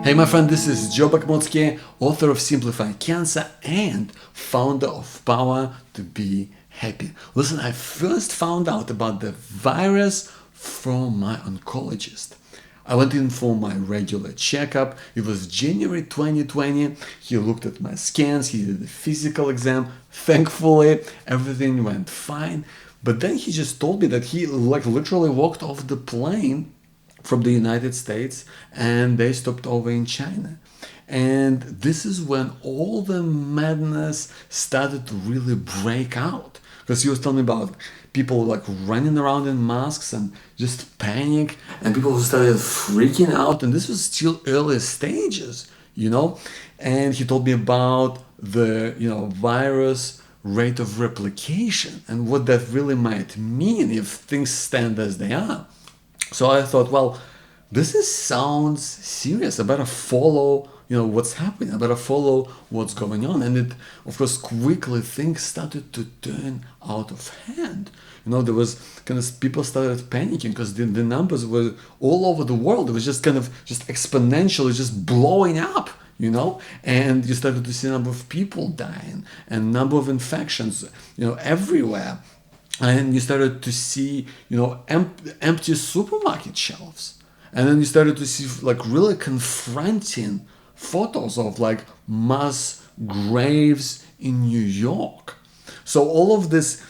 Hey my friend, this is Joe Bakhmoutski, author of Simplify Cancer and founder of Power to Be Happy. Listen, I first found out about the virus from my oncologist. I went in for my regular checkup. It was January 2020. He looked at my scans, he did a physical exam. Thankfully, everything went fine. But then he just told me that he literally walked off the plane from the United States and they stopped over in China. And this is when all the madness started to really break out. Because he was telling me about people running around in masks and just panic, and people who started freaking out. And this was still early stages. And he told me about the, virus rate of replication and what that really might mean if things stand as they are. So I thought, well, sounds serious. I better follow, what's happening. I better follow what's going on. And it, of course, quickly things started to turn out of hand. There was people started panicking because the numbers were all over the world. It was just exponentially just blowing up, and you started to see a number of people dying and number of infections, everywhere. And you started to see, empty supermarket shelves. And then you started to see really confronting photos of mass graves in New York. So all of this,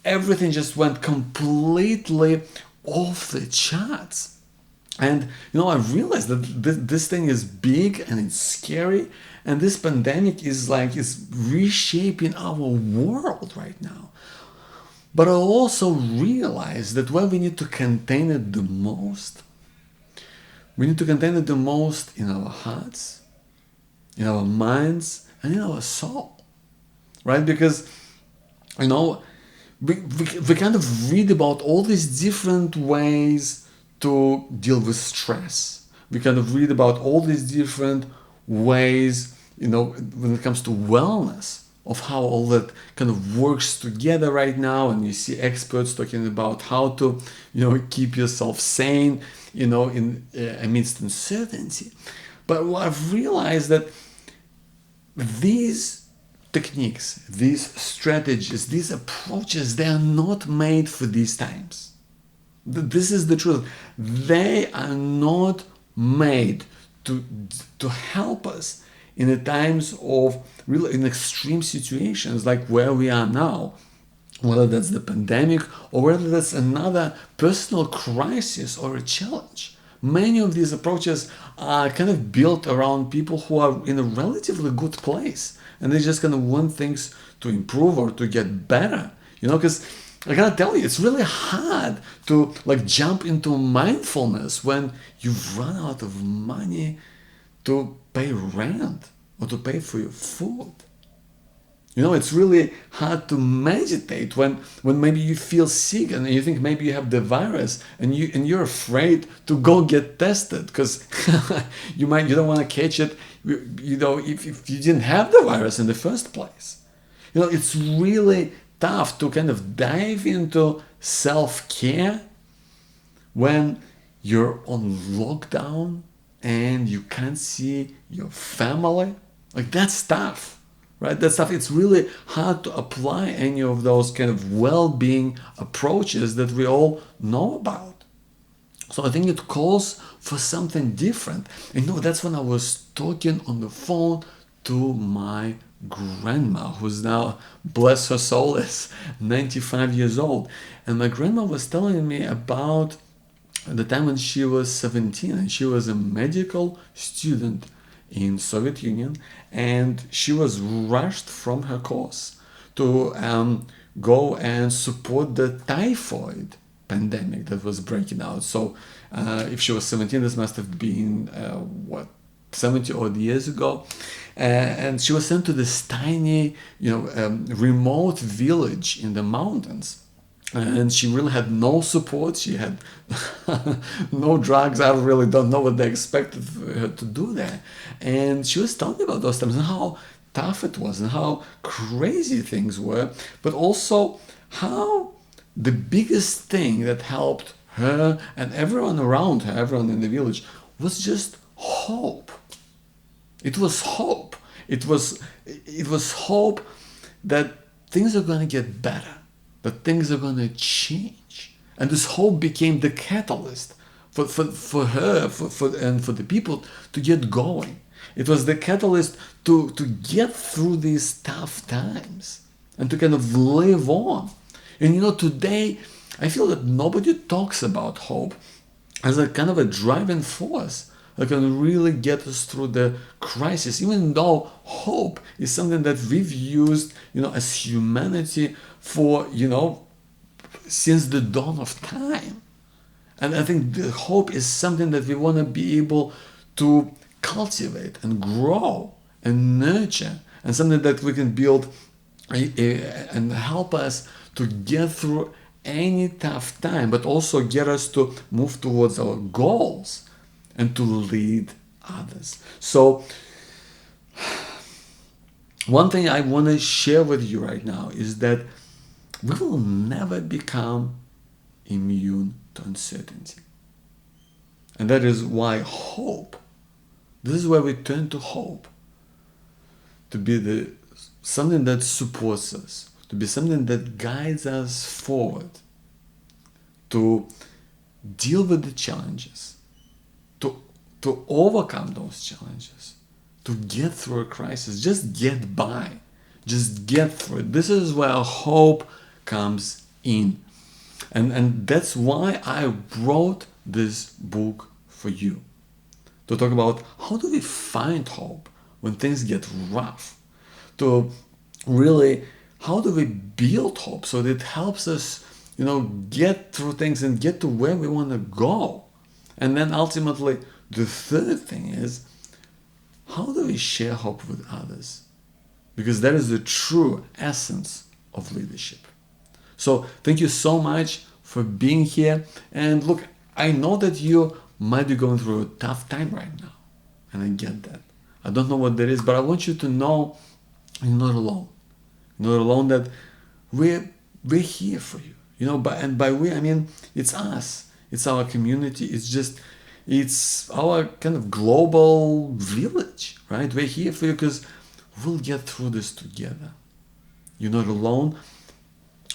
everything just went completely off the charts. And, I realized that this thing is big and it's scary. And this pandemic is reshaping our world right now. But I also realized that where we need to contain it the most, we need to contain it the most in our hearts, in our minds, and in our soul, right? Because, we kind of read about all these different ways to deal with stress. We kind of read about all these different ways, when it comes to wellness, of how all that kind of works together right now. And you see experts talking about how to, keep yourself sane, amidst uncertainty. But I've realized that these techniques, these strategies, these approaches, they are not made for these times. This is the truth. They are not made to help us in the times of really in extreme situations like where we are now, whether that's the pandemic or whether that's another personal crisis or a challenge. Many of these approaches are kind of built around people who are in a relatively good place and they just kind of want things to improve or to get better, because I gotta tell you, it's really hard to jump into mindfulness when you've run out of money to pay rent or to pay for your food. It's really hard to meditate when maybe you feel sick and you think maybe you have the virus and you're afraid to go get tested because you don't want to catch it, if you didn't have the virus in the first place. It's really tough to kind of dive into self-care when you're on lockdown and you can't see your family. That's tough, right? That's tough. It's really hard to apply any of those kind of well-being approaches that we all know about. So I think it calls for something different. And that's when I was talking on the phone to my grandma, who's now, bless her soul, is 95 years old. And my grandma was telling me about the time when she was 17 and she was a medical student in Soviet Union, and she was rushed from her course to go and support the typhoid pandemic that was breaking out. So if she was 17, this must have been 70 odd years ago, and she was sent to this tiny remote village in the mountains. And she really had no support. She had no drugs. I really don't know what they expected her to do there. And she was telling me about those times and how tough it was and how crazy things were, but also how the biggest thing that helped her and everyone around her, everyone in the village, was just hope. It was hope. It was hope that things are going to get better, that things are going to change. And this hope became the catalyst for her and for the people to get going. It was the catalyst to get through these tough times and to kind of live on. And today I feel that nobody talks about hope as a kind of a driving force that can really get us through the crisis, even though hope is something that we've used, as humanity for, since the dawn of time. And I think the hope is something that we want to be able to cultivate and grow and nurture, and something that we can build and help us to get through any tough time, but also get us to move towards our goals and to lead others. So one thing I want to share with you right now is that we will never become immune to uncertainty. And that is why hope, this is where we turn to hope, to be something that supports us, to be something that guides us forward, to deal with the challenges, to overcome those challenges, to get through a crisis, just get by, just get through it. This is where hope comes in. And that's why I wrote this book for you, to talk about how do we find hope when things get rough, to really, how do we build hope so that it helps us, get through things and get to where we want to go. And then ultimately, the third thing is, how do we share hope with others? Because that is the true essence of leadership. So thank you so much for being here. And look, I know that you might be going through a tough time right now. And I get that. I don't know what that is, but I want you to know you're not alone. You're not alone, that we're here for you. And by we, I mean, it's us. It's our community. It's our kind of global village, right? We're here for you because we'll get through this together. You're not alone.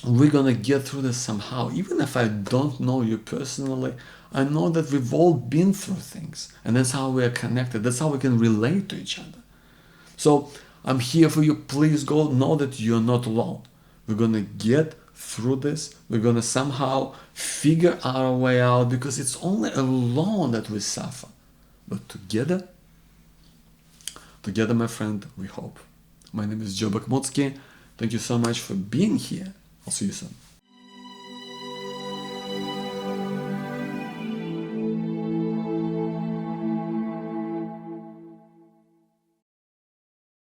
We're going to get through this somehow. Even if I don't know you personally, I know that we've all been through things. And that's how we are connected. That's how we can relate to each other. So I'm here for you. Please go know that you're not alone. We're going to get through this. We're going to somehow figure our way out, because it's only alone that we suffer. But together, my friend, we hope. My name is Bakhmoutski. Thank you so much for being here. I'll see you soon.